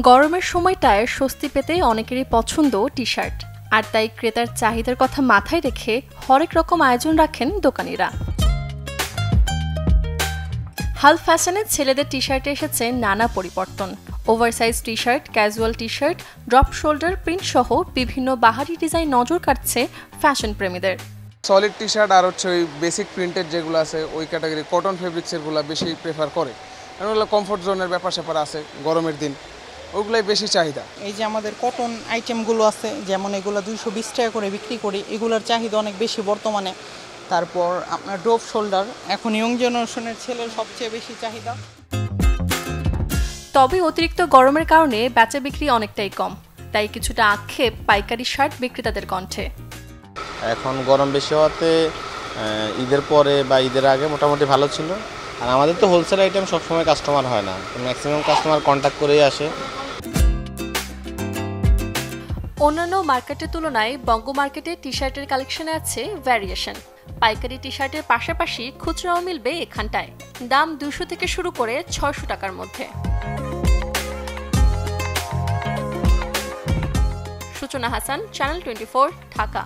গরমের সময়টায় স্বস্তি পেতে অনেকেরই পছন্দ টি-শার্ট, আর তাই ক্রেতার চাহিদার কথা মাথায় রেখে হরেক রকম আয়োজন রাখেন দোকানিরা। হাল ফ্যাশনে ছেলেদের টি-শার্টে এসেছে নানা পরিবর্তন। Oversize T-shirt, casual T-shirt, drop shoulder print সহ বিভিন্ন বাহারি ডিজাইন নজর কাটছে ফ্যাশন প্রেমীদের। সলিড টি-শার্ট আর হচ্ছে ওই বেসিক প্রিন্টেড যেগুলো আছে ওই ক্যাটাগরি কটন ফেব্রিক্সেরগুলো বেশি প্রেফার করে, কারণ ওগুলো কমফোর্ট জোনের ব্যাপার স্যাপার আছে, গরমের দিন ওগুলাই বেশি চাহিদা। এই যে আমাদের কটন আইটেমগুলো আছে, যেমন এগুলো 220 টাকা করে বিক্রি করি, এগুলোর চাহিদা অনেক বেশি বর্তমানে। তারপর আপনার ড্রপ শোল্ডার এখন ইয়ং জেনারেশনের ছেলের সবচেয়ে বেশি চাহিদা। তবে অতিরিক্ত গরমের কারণে বেচা বিক্রি অনেকটাই কম, তাই কিছুটা আক্ষেপ পাইকারি শার্ট বিক্রেতাদের কণ্ঠে। এখন গরম বেশি হওয়াতে ঈদের পরে বা ঈদের আগে মোটামুটি ভালো ছিল। আর আমাদের তো হোলসেল আইটেম সবসময় কাস্টমার হয় না, ম্যাক্সিমাম কাস্টমার কন্ট্যাক্ট করেই আসে। অন্যান্য মার্কেটের তুলনায় বঙ্গ মার্কেটে টি-শার্টের কালেকশনে আছে ভ্যারিয়েশন। পাইকারি টি-শার্টের পাশাপাশি খুচরাও মিলবে এখানটায়। দাম 200 থেকে শুরু করে 600 টাকার মধ্যে। সূচনা হাসান, চ্যানেল 24, ঢাকা।